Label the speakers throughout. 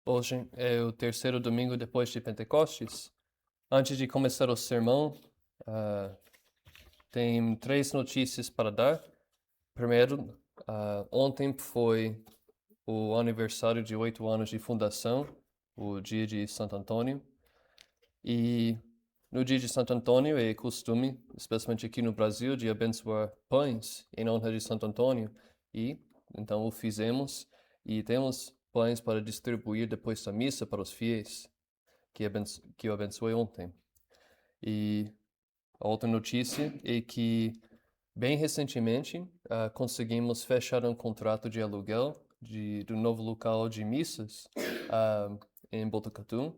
Speaker 1: Hoje é o terceiro domingo depois de Pentecostes. Antes de começar o sermão, ah, tem três notícias para dar. Primeiro, ontem foi o aniversário de 8 anos de fundação, o dia de Santo Antônio. E no dia de Santo Antônio é costume, especialmente aqui no Brasil, de abençoar pães em honra de Santo Antônio. E então o fizemos e temos pães para distribuir depois da missa para os fiéis que eu abençoei ontem. E a outra notícia é que, bem recentemente, conseguimos fechar um contrato de aluguel do novo local de missas em Botucatu.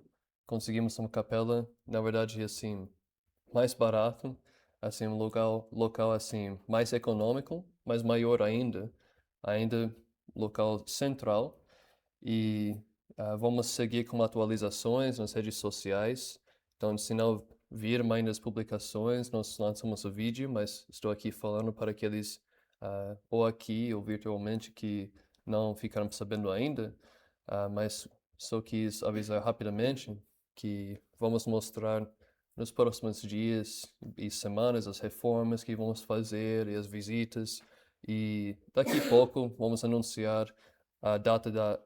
Speaker 1: Conseguimos uma capela, na verdade, assim, mais barato, assim, um local assim, mais econômico, mas maior ainda local central. E vamos seguir com atualizações nas redes sociais. Então, se não vir mais nas publicações, nós lançamos o vídeo, mas estou aqui falando para aqueles, ou aqui ou virtualmente, que não ficaram sabendo ainda. Mas só quis avisar rapidamente que vamos mostrar nos próximos dias e semanas as reformas que vamos fazer e as visitas. E daqui a pouco vamos anunciar a data da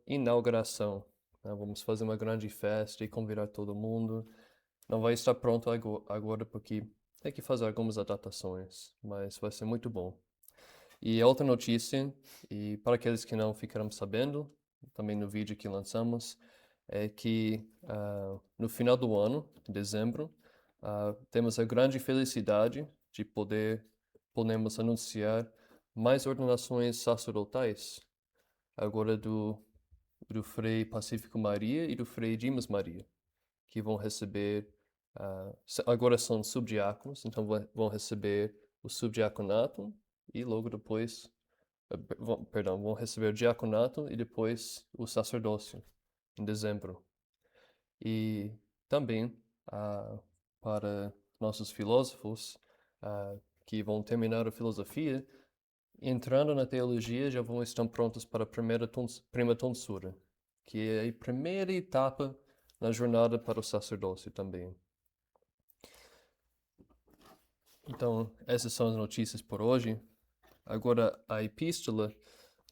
Speaker 1: inauguração. Vamos fazer uma grande festa e convidar todo mundo. Não vai estar pronto agora porque tem que fazer algumas adaptações, mas vai ser muito bom. E a outra notícia, e para aqueles que não ficaram sabendo, também no vídeo que lançamos, é que no final do ano, em dezembro, temos a grande felicidade de podemos anunciar mais ordenações sacerdotais, agora do Frei Pacífico Maria e do Frei Dimas Maria, que vão receber, agora são subdiáconos, então vão receber o subdiaconato e logo depois, vão receber o diaconato e depois o sacerdócio, em dezembro. E também, para nossos filósofos, que vão terminar a filosofia, entrando na teologia, já vão estar prontos para a prima tonsura, que é a primeira etapa na jornada para o sacerdócio também. Então, essas são as notícias por hoje. Agora, a epístola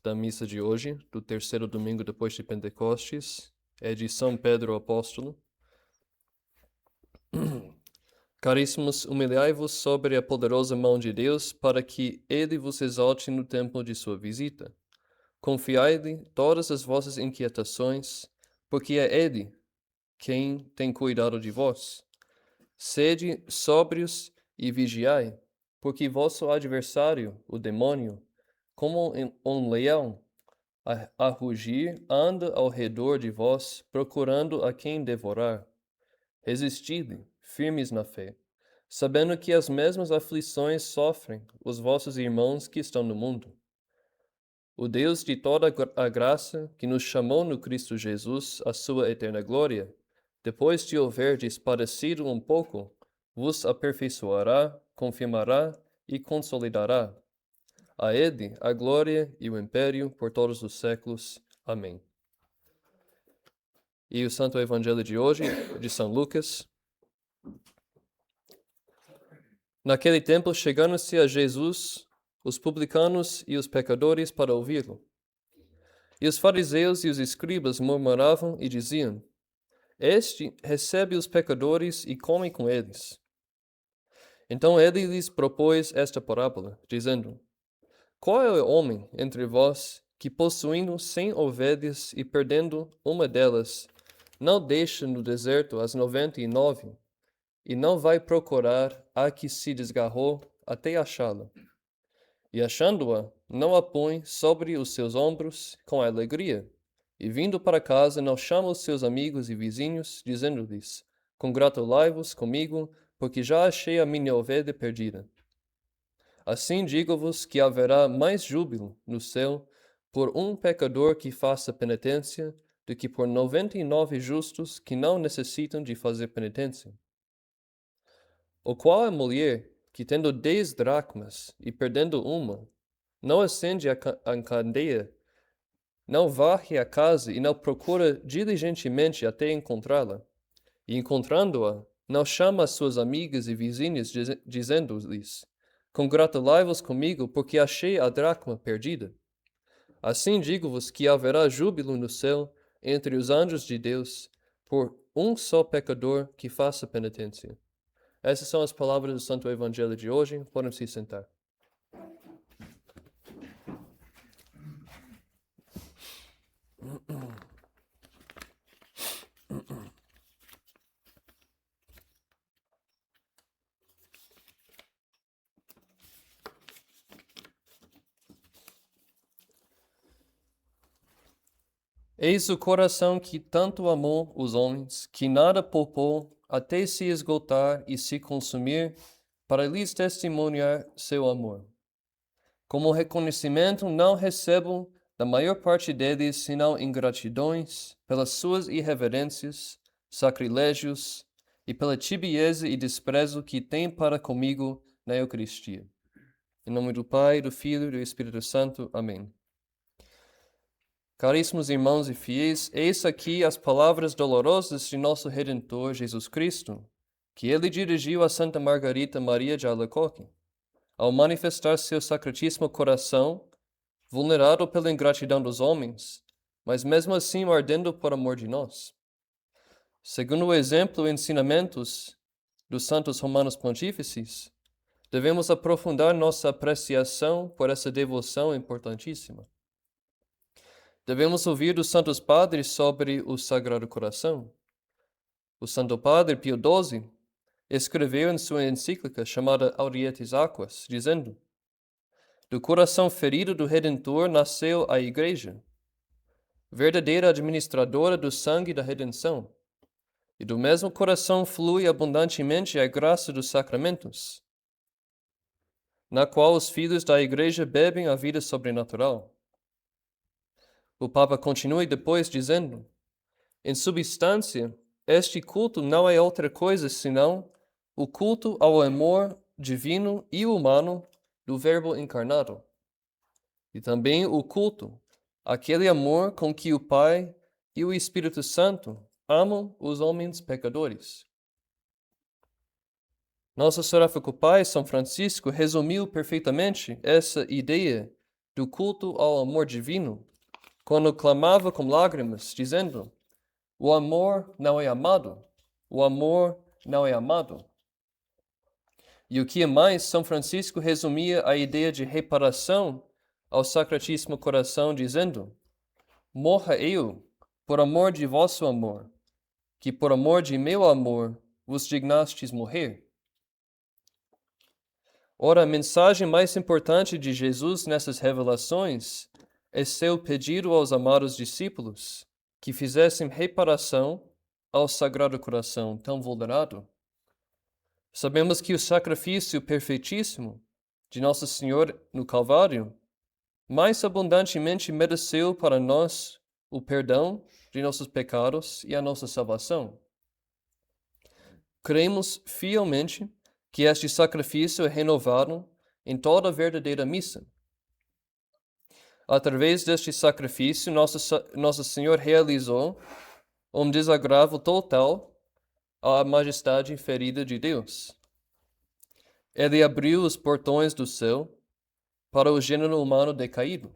Speaker 1: da missa de hoje, do terceiro domingo depois de Pentecostes, é de São Pedro Apóstolo. Caríssimos, humilhai-vos sobre a poderosa mão de Deus, para que ele vos exalte no tempo de sua visita. Confiai-lhe todas as vossas inquietações, porque é ele quem tem cuidado de vós. Sede sóbrios e vigiai, porque vosso adversário, o demônio, como um leão, a rugir, anda ao redor de vós, procurando a quem devorar. Resisti-lhe, firmes na fé, sabendo que as mesmas aflições sofrem os vossos irmãos que estão no mundo. O Deus de toda a graça, que nos chamou no Cristo Jesus à sua eterna glória, depois de houverdes padecido um pouco, vos aperfeiçoará, confirmará e consolidará. A Ele a glória e o império por todos os séculos. Amém. E o Santo Evangelho de hoje, de São Lucas. Naquele tempo, chegando-se a Jesus, os publicanos e os pecadores para ouvi-lo. E os fariseus e os escribas murmuravam e diziam: Este recebe os pecadores e come com eles. Então ele lhes propôs esta parábola, dizendo: Qual é o homem entre vós que, possuindo 100 ovelhas e perdendo uma delas, não deixa no deserto as 99 e não vai procurar a que se desgarrou até achá-la? E achando-a, não a põe sobre os seus ombros com alegria, e vindo para casa não chama os seus amigos e vizinhos, dizendo-lhes: Congratulai-vos comigo, porque já achei a minha ovelha perdida. Assim digo-vos que haverá mais júbilo no céu por um pecador que faça penitência do que por 99 justos que não necessitam de fazer penitência. Ou qual é a mulher que, tendo 10 dracmas e perdendo uma, não acende a candeia, não varre a casa e não procura diligentemente até encontrá-la. E encontrando-a, não chama as suas amigas e vizinhas, dizendo-lhes: Congratulai-vos comigo, porque achei a dracma perdida. Assim digo-vos que haverá júbilo no céu entre os anjos de Deus por um só pecador que faça penitência. Essas são as palavras do Santo Evangelho de hoje. Podem se sentar. Eis o coração que tanto amou os homens, que nada poupou até se esgotar e se consumir, para lhes testemunhar seu amor. Como reconhecimento, não recebo da maior parte deles senão ingratidões, pelas suas irreverências, sacrilégios e pela tibieza e desprezo que têm para comigo na Eucaristia. Em nome do Pai, do Filho e do Espírito Santo. Amém. Caríssimos irmãos e fiéis, eis aqui as palavras dolorosas de nosso Redentor Jesus Cristo, que ele dirigiu a Santa Margarita Maria de Alacoque, ao manifestar seu sacratíssimo coração, vulnerado pela ingratidão dos homens, mas mesmo assim ardendo por amor de nós. Segundo o exemplo e ensinamentos dos santos romanos pontífices, devemos aprofundar nossa apreciação por essa devoção importantíssima. Devemos ouvir dos santos padres sobre o Sagrado Coração. O Santo Padre Pio XII escreveu em sua encíclica chamada Aurietis Aquas, dizendo: Do coração ferido do Redentor nasceu a Igreja, verdadeira administradora do sangue da redenção, e do mesmo coração flui abundantemente a graça dos sacramentos, na qual os filhos da Igreja bebem a vida sobrenatural. O Papa continua depois dizendo: Em substância, este culto não é outra coisa senão o culto ao amor divino e humano do Verbo encarnado, e também o culto àquele amor com que o Pai e o Espírito Santo amam os homens pecadores. Nosso seráfico Pai, São Francisco, resumiu perfeitamente essa ideia do culto ao amor divino quando clamava com lágrimas, dizendo: O amor não é amado, o amor não é amado. E o que é mais, São Francisco resumia a ideia de reparação ao Sacratíssimo Coração, dizendo: Morra eu por amor de vosso amor, que por amor de meu amor vos dignastes morrer. Ora, a mensagem mais importante de Jesus nessas revelações é seu pedido aos amados discípulos que fizessem reparação ao Sagrado Coração tão vulnerado. Sabemos que o sacrifício perfeitíssimo de Nosso Senhor no Calvário mais abundantemente mereceu para nós o perdão de nossos pecados e a nossa salvação. Cremos fielmente que este sacrifício é renovado em toda a verdadeira missa. Através deste sacrifício, Nosso Senhor realizou um desagravo total à majestade ferida de Deus. Ele abriu os portões do céu para o gênero humano decaído.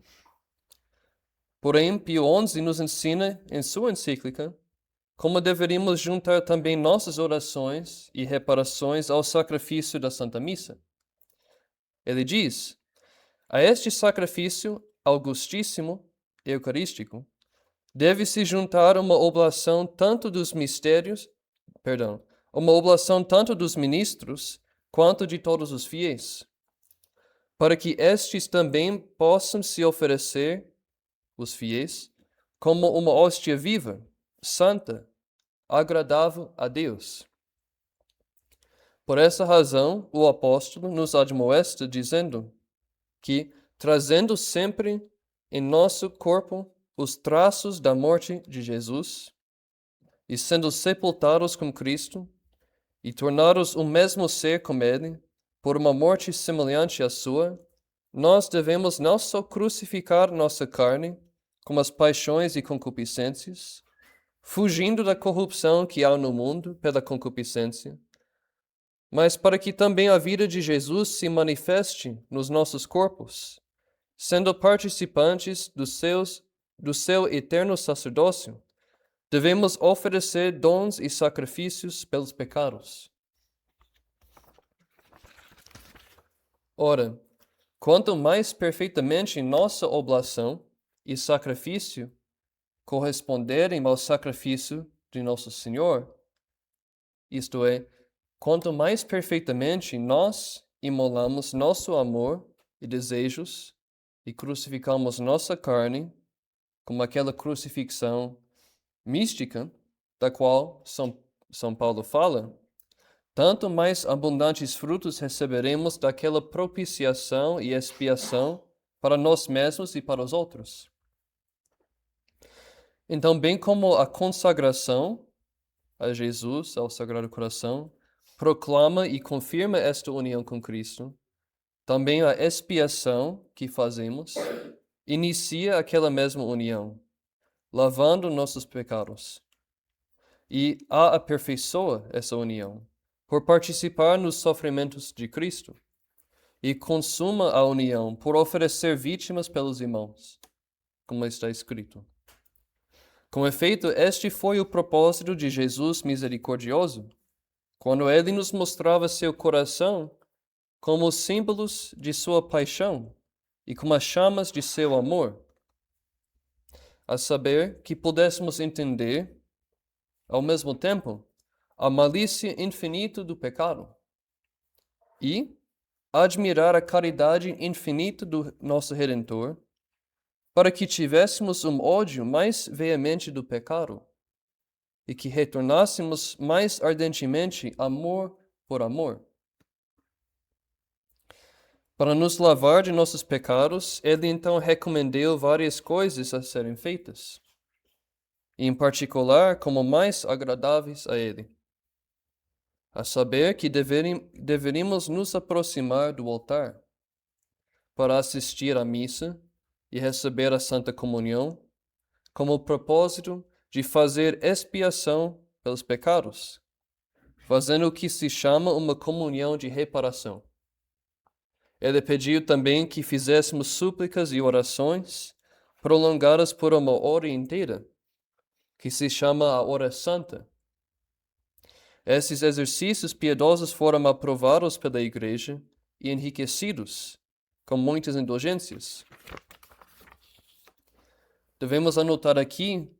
Speaker 1: Porém, Pio XI nos ensina em sua encíclica como deveríamos juntar também nossas orações e reparações ao sacrifício da Santa Missa. Ele diz: a este sacrifício augustíssimo eucarístico deve-se juntar uma oblação tanto dos ministros quanto de todos os fiéis, para que estes também possam se oferecer, os fiéis, como uma hóstia viva, santa, agradável a Deus. Por essa razão, o apóstolo nos admoesta dizendo que, trazendo sempre em nosso corpo os traços da morte de Jesus, e sendo sepultados com Cristo, e tornados o mesmo ser com Ele, por uma morte semelhante à sua, nós devemos não só crucificar nossa carne, com as paixões e concupiscências, fugindo da corrupção que há no mundo pela concupiscência, mas para que também a vida de Jesus se manifeste nos nossos corpos, sendo participantes do seu eterno sacerdócio, devemos oferecer dons e sacrifícios pelos pecados. Ora, quanto mais perfeitamente nossa oblação e sacrifício corresponderem ao sacrifício de nosso Senhor, isto é, quanto mais perfeitamente nós imolamos nosso amor e desejos e crucificamos nossa carne, como aquela crucifixão mística da qual São Paulo fala, tanto mais abundantes frutos receberemos daquela propiciação e expiação para nós mesmos e para os outros. Então, bem como a consagração a Jesus, ao Sagrado Coração, proclama e confirma esta união com Cristo, também a expiação que fazemos inicia aquela mesma união, lavando nossos pecados. E a aperfeiçoa essa união, por participar nos sofrimentos de Cristo, e consuma a união por oferecer vítimas pelos irmãos, como está escrito. Com efeito, este foi o propósito de Jesus misericordioso, quando ele nos mostrava seu coração como símbolos de sua paixão e como as chamas de seu amor, a saber, que pudéssemos entender, ao mesmo tempo, a malícia infinita do pecado e admirar a caridade infinita do nosso Redentor, para que tivéssemos um ódio mais veemente do pecado e que retornássemos mais ardentemente amor por amor. Para nos lavar de nossos pecados, ele então recomendou várias coisas a serem feitas, e em particular como mais agradáveis a ele, a saber que deveríamos nos aproximar do altar para assistir à missa e receber a Santa Comunhão, como propósito de fazer expiação pelos pecados, fazendo o que se chama uma comunhão de reparação. Ele pediu também que fizéssemos súplicas e orações prolongadas por uma hora inteira, que se chama a Hora Santa. Esses exercícios piedosos foram aprovados pela Igreja e enriquecidos com muitas indulgências. Devemos anotar aqui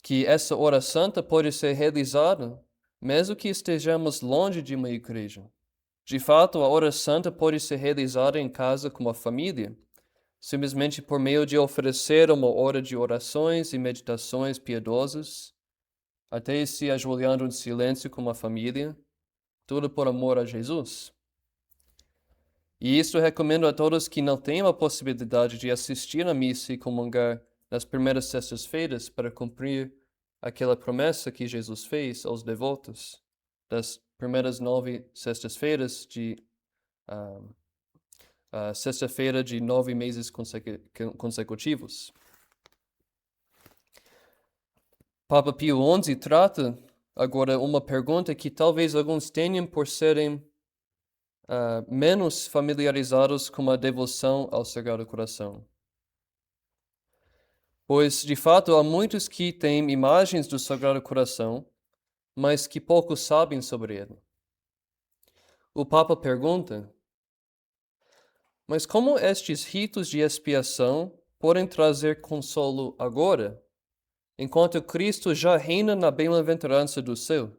Speaker 1: que essa hora santa pode ser realizada mesmo que estejamos longe de uma igreja. De fato, a hora santa pode ser realizada em casa com a família, simplesmente por meio de oferecer uma hora de orações e meditações piedosas, até se ajoelhando em silêncio com a família, tudo por amor a Jesus. E isto recomendo a todos que não tenham a possibilidade de assistir à missa e comungar nas primeiras sextas-feiras para cumprir aquela promessa que Jesus fez aos devotos das primeiras 9 sextas-feiras de a sexta-feira de 9 meses consecutivos. Papa Pio XI trata agora uma pergunta que talvez alguns tenham por serem menos familiarizados com a devoção ao Sagrado Coração. Pois, de fato, há muitos que têm imagens do Sagrado Coração, mas que pouco sabem sobre ele. O Papa pergunta: mas como estes ritos de expiação podem trazer consolo agora, enquanto Cristo já reina na bem-aventurança do céu?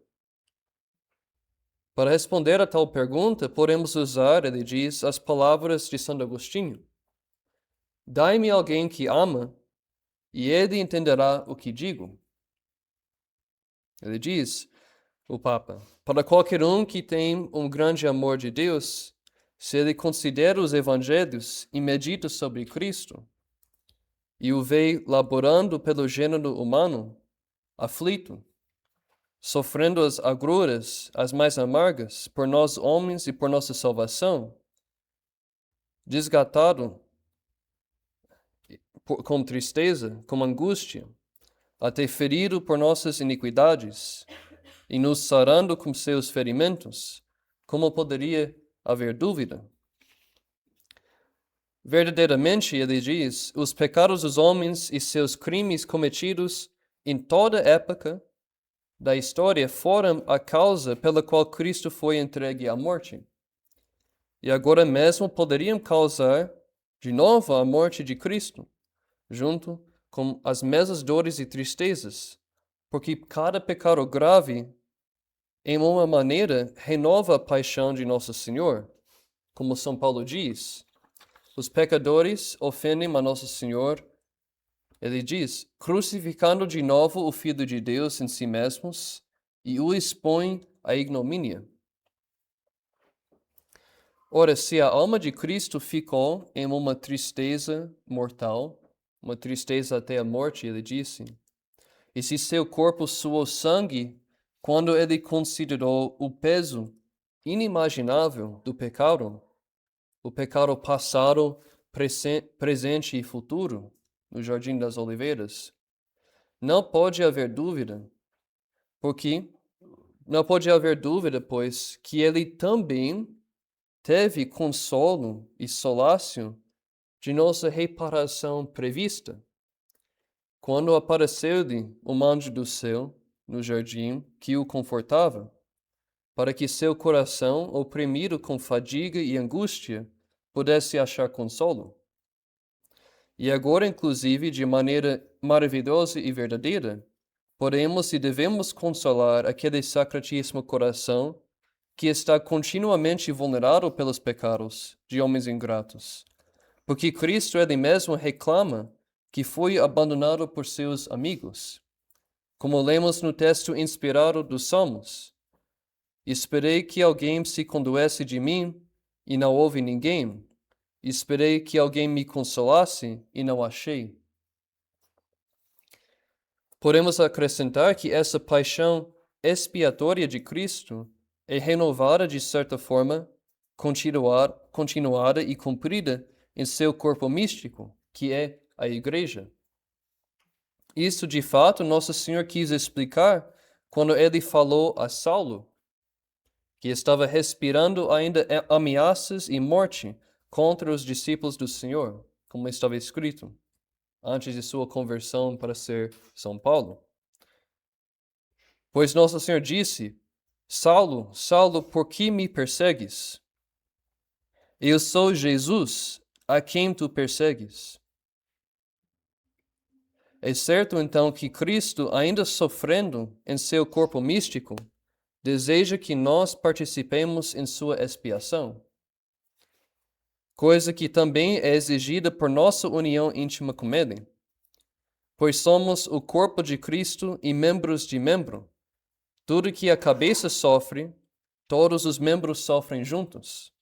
Speaker 1: Para responder a tal pergunta, podemos usar, ele diz, as palavras de Santo Agostinho: dai-me alguém que ama, e ele entenderá o que digo. Ele diz, o Papa, para qualquer um que tem um grande amor de Deus, se ele considera os evangelhos e medita sobre Cristo, e o vê laborando pelo gênero humano, aflito, sofrendo as agruras, as mais amargas, por nós homens e por nossa salvação, desgatado, com tristeza, com angústia, até ferido por nossas iniquidades, e nos sarando com seus ferimentos, como poderia haver dúvida? Verdadeiramente, ele diz, os pecados dos homens e seus crimes cometidos em toda época da história foram a causa pela qual Cristo foi entregue à morte. E agora mesmo poderiam causar de novo a morte de Cristo, junto com as mesmas dores e tristezas, porque cada pecado grave, em uma maneira, renova a paixão de Nosso Senhor. Como São Paulo diz, os pecadores ofendem a Nosso Senhor. Ele diz, crucificando de novo o Filho de Deus em si mesmos e o expõem à ignomínia. Ora, se a alma de Cristo ficou em uma tristeza mortal, uma tristeza até a morte, ele disse, e se seu corpo suou sangue quando ele considerou o peso inimaginável do pecado, o pecado passado, presente e futuro, no Jardim das Oliveiras, não pode haver dúvida, pois que ele também teve consolo e solácio de nossa reparação prevista, quando apareceu-lhe um anjo do céu no jardim que o confortava, para que seu coração, oprimido com fadiga e angústia, pudesse achar consolo. E agora, inclusive, de maneira maravilhosa e verdadeira, podemos e devemos consolar aquele sacratíssimo coração que está continuamente vulnerado pelos pecados de homens ingratos, porque Cristo ele mesmo reclama que foi abandonado por seus amigos. Como lemos no texto inspirado dos Salmos, esperei que alguém se condoesse de mim, e não houve ninguém. Esperei que alguém me consolasse, e não achei. Podemos acrescentar que essa paixão expiatória de Cristo é renovada de certa forma, continuada e cumprida em seu corpo místico, que é a Igreja. Isso, de fato, Nosso Senhor quis explicar quando ele falou a Saulo, que estava respirando ainda ameaças e morte contra os discípulos do Senhor, como estava escrito, antes de sua conversão para ser São Paulo. Pois Nosso Senhor disse, Saulo, Saulo, por que me persegues? Eu sou Jesus, a quem tu persegues. É certo, então, que Cristo, ainda sofrendo em seu corpo místico, deseja que nós participemos em sua expiação, coisa que também é exigida por nossa união íntima com Ele, pois somos o corpo de Cristo e membros de membro. Tudo que a cabeça sofre, todos os membros sofrem juntos.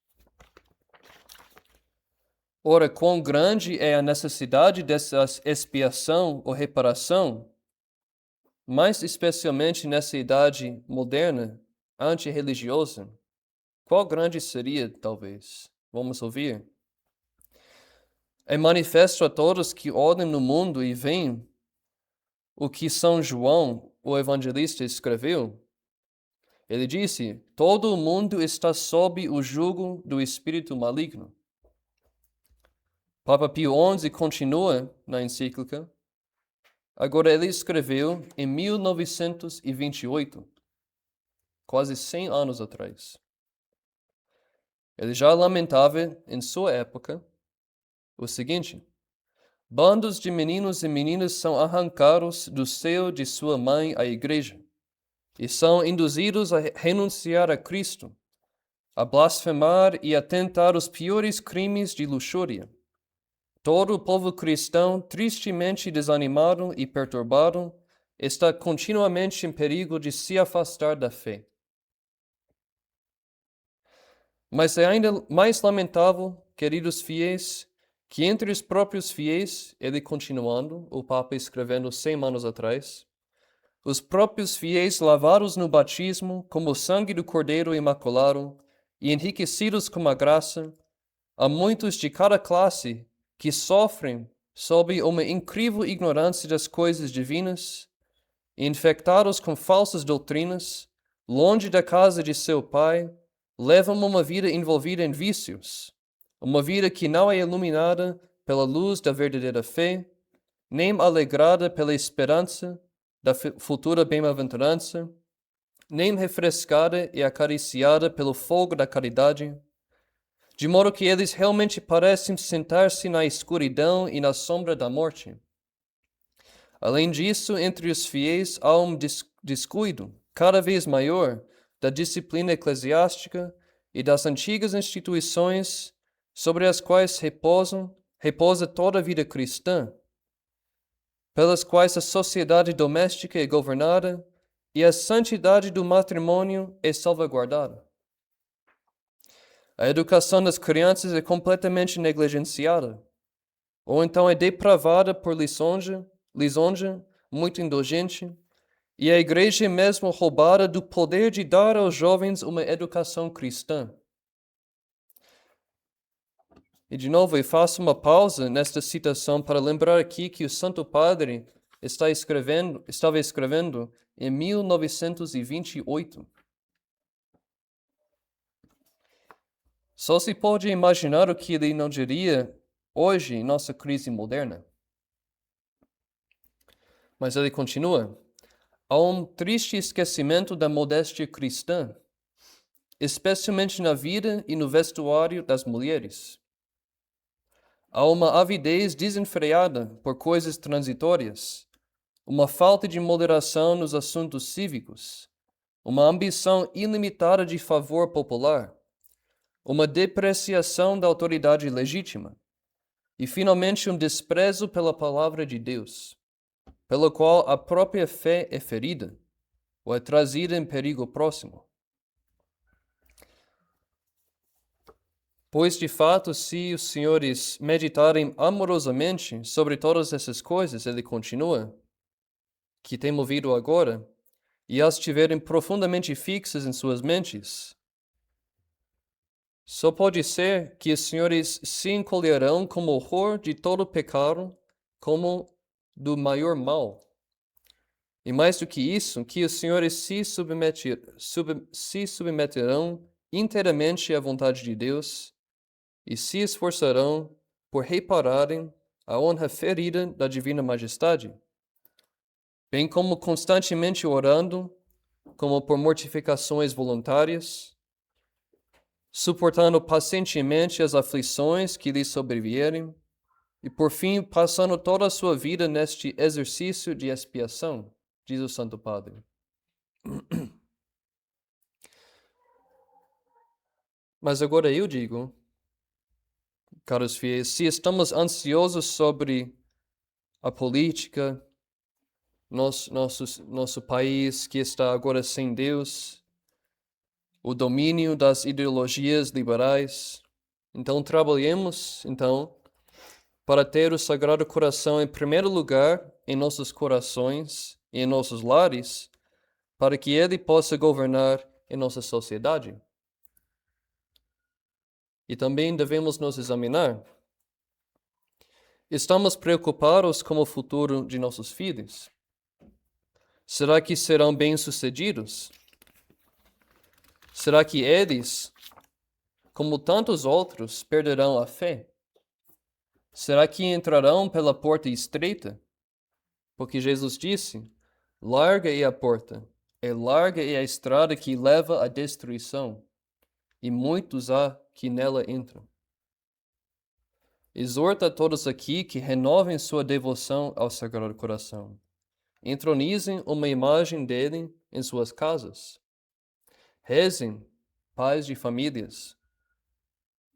Speaker 1: Ora, quão grande é a necessidade dessa expiação ou reparação, mais especialmente nessa idade moderna, antirreligiosa. Qual grande seria, talvez? Vamos ouvir. É manifesto a todos que olham no mundo e veem o que São João, o evangelista, escreveu. Ele disse, todo o mundo está sob o jugo do espírito maligno. Papa Pio XI continua na encíclica. Agora ele escreveu em 1928, quase 100 anos atrás. Ele já lamentava em sua época o seguinte: bandos de meninos e meninas são arrancados do seio de sua mãe, a Igreja, e são induzidos a renunciar a Cristo, a blasfemar e a tentar os piores crimes de luxúria. Todo o povo cristão, tristemente desanimado e perturbado, está continuamente em perigo de se afastar da fé. Mas é ainda mais lamentável, queridos fiéis, que entre os próprios fiéis, ele continuando, o Papa escrevendo 100 anos atrás, os próprios fiéis lavados no batismo como o sangue do Cordeiro Imaculado e enriquecidos com a graça, há muitos de cada classe que sofrem sob uma incrível ignorância das coisas divinas, e infectados com falsas doutrinas, longe da casa de seu pai, levam uma vida envolvida em vícios, uma vida que não é iluminada pela luz da verdadeira fé, nem alegrada pela esperança da futura bem-aventurança, nem refrescada e acariciada pelo fogo da caridade, de modo que eles realmente parecem sentar-se na escuridão e na sombra da morte. Além disso, entre os fiéis há um descuido cada vez maior da disciplina eclesiástica e das antigas instituições sobre as quais repousa toda a vida cristã, pelas quais a sociedade doméstica é governada e a santidade do matrimônio é salvaguardada. A educação das crianças é completamente negligenciada, ou então é depravada por lisonja, muito indulgente, e a igreja é mesmo roubada do poder de dar aos jovens uma educação cristã. E de novo, eu faço uma pausa nesta citação para lembrar aqui que o Santo Padre estava escrevendo em 1928. Só se pode imaginar o que ele não diria hoje em nossa crise moderna. Mas ele continua: há um triste esquecimento da modéstia cristã, especialmente na vida e no vestuário das mulheres. Há uma avidez desenfreada por coisas transitórias, uma falta de moderação nos assuntos cívicos, uma ambição ilimitada de favor popular, uma depreciação da autoridade legítima e, finalmente, um desprezo pela palavra de Deus, pelo qual a própria fé é ferida ou é trazida em perigo próximo. Pois, de fato, se os senhores meditarem amorosamente sobre todas essas coisas, ele continua, que tem ouvido agora, e as tiverem profundamente fixas em suas mentes, só pode ser que os senhores se encolherão com horror de todo pecado, como do maior mal. E mais do que isso, que os senhores se submeterão inteiramente à vontade de Deus e se esforçarão por repararem a honra ferida da divina majestade, bem como constantemente orando, como por mortificações voluntárias, suportando pacientemente as aflições que lhes sobrevierem, e por fim passando toda a sua vida neste exercício de expiação, diz o Santo Padre. Mas agora eu digo, caros fiéis, se estamos ansiosos sobre a política, nosso país que está agora sem Deus, o domínio das ideologias liberais, então trabalhemos, para ter o Sagrado Coração em primeiro lugar em nossos corações e em nossos lares, para que Ele possa governar em nossa sociedade. E também devemos nos examinar. Estamos preocupados com o futuro de nossos filhos? Será que serão bem-sucedidos? Será que eles, como tantos outros, perderão a fé? Será que entrarão pela porta estreita? Porque Jesus disse, larga é a porta, e larga é a estrada que leva à destruição, e muitos há que nela entram. Exorta a todos aqui que renovem sua devoção ao Sagrado Coração. Entronizem uma imagem dele em suas casas. Rezem, pais de famílias,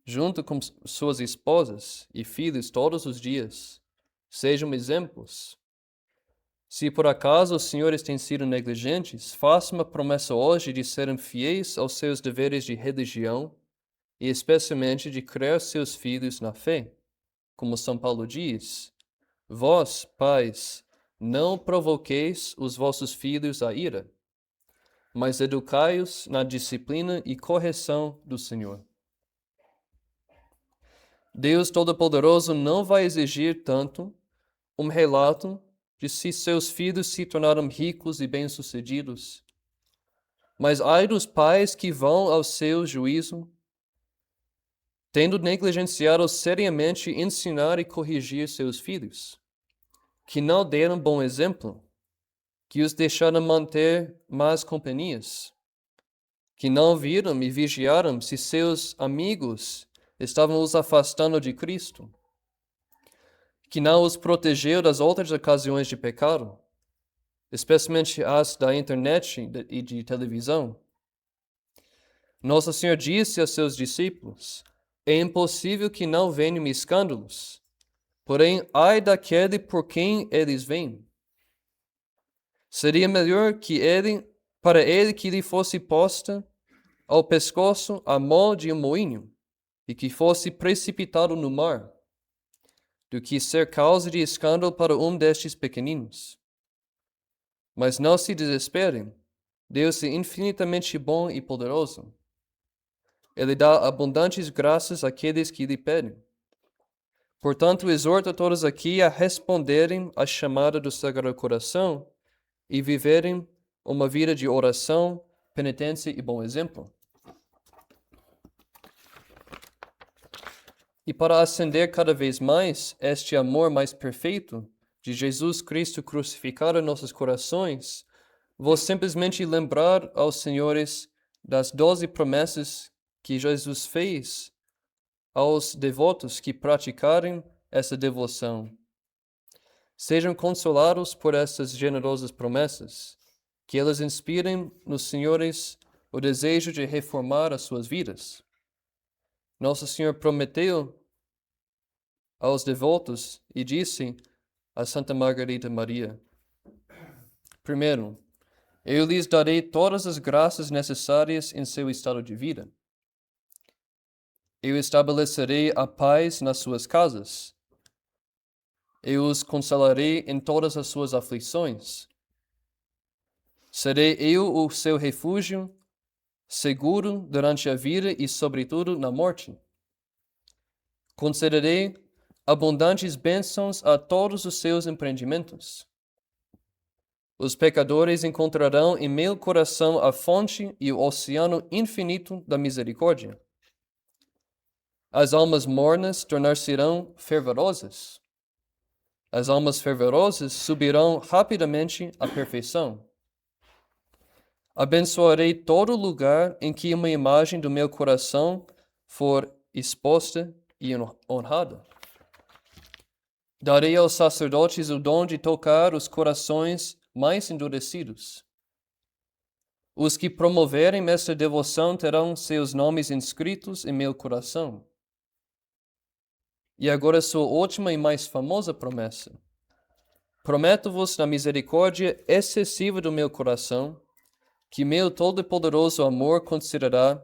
Speaker 1: junto com suas esposas e filhos todos os dias. Sejam exemplos. Se por acaso os senhores têm sido negligentes, façam uma promessa hoje de serem fiéis aos seus deveres de religião e especialmente de criar seus filhos na fé. Como São Paulo diz, vós, pais, não provoqueis os vossos filhos à ira, mas educai-os na disciplina e correção do Senhor. Deus Todo-Poderoso não vai exigir tanto um relato de se seus filhos se tornaram ricos e bem-sucedidos. Mas ai dos pais que vão ao seu juízo, tendo negligenciado seriamente ensinar e corrigir seus filhos, que não deram bom exemplo, que os deixaram manter más companhias, que não viram e vigiaram se seus amigos estavam os afastando de Cristo, que não os protegeu das outras ocasiões de pecado, especialmente as da internet e de televisão. Nosso Senhor disse a seus discípulos: é impossível que não venham escândalos, porém ai daquele por quem eles vêm. Seria melhor para ele que lhe fosse posta ao pescoço a mão de um moinho e que fosse precipitado no mar, do que ser causa de escândalo para um destes pequeninos. Mas não se desesperem, Deus é infinitamente bom e poderoso. Ele dá abundantes graças àqueles que lhe pedem. Portanto, exorto a todos aqui a responderem à chamada do Sagrado Coração e viverem uma vida de oração, penitência e bom exemplo. E para acender cada vez mais este amor mais perfeito de Jesus Cristo crucificado em nossos corações, vou simplesmente lembrar aos senhores das 12 promessas que Jesus fez aos devotos que praticarem essa devoção. Sejam consolados por essas generosas promessas, que elas inspirem nos senhores o desejo de reformar as suas vidas. Nosso Senhor prometeu aos devotos e disse a Santa Margarida Maria: primeiro, eu lhes darei todas as graças necessárias em seu estado de vida. Eu estabelecerei a paz nas suas casas. Eu os consolarei em todas as suas aflições. Serei eu o seu refúgio, seguro durante a vida e, sobretudo, na morte. Concederei abundantes bênçãos a todos os seus empreendimentos. Os pecadores encontrarão em meu coração a fonte e o oceano infinito da misericórdia. As almas mornas tornar-se-ão fervorosas. As almas fervorosas subirão rapidamente à perfeição. Abençoarei todo lugar em que uma imagem do meu coração for exposta e honrada. Darei aos sacerdotes o dom de tocar os corações mais endurecidos. Os que promoverem esta devoção terão seus nomes inscritos em meu coração. E agora sua última e mais famosa promessa. Prometo-vos na misericórdia excessiva do meu coração, que meu todo-poderoso amor concederá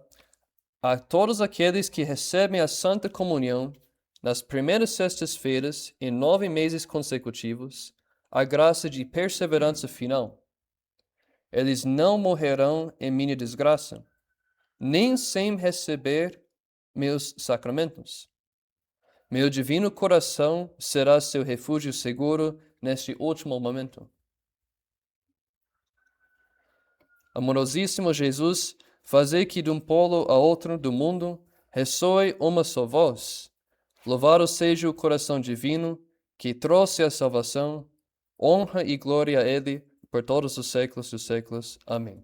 Speaker 1: a todos aqueles que recebem a Santa Comunhão nas primeiras sextas-feiras em 9 meses consecutivos, a graça de perseverança final. Eles não morrerão em minha desgraça, nem sem receber meus sacramentos. Meu divino coração será seu refúgio seguro neste último momento. Amorosíssimo Jesus, fazei que de um polo a outro do mundo ressoe uma só voz. Louvado seja o coração divino que trouxe a salvação, honra e glória a Ele por todos os séculos dos séculos. Amém.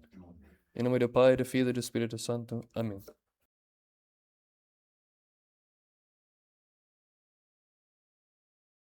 Speaker 1: Em nome do Pai, do Filho e do Espírito Santo. Amém.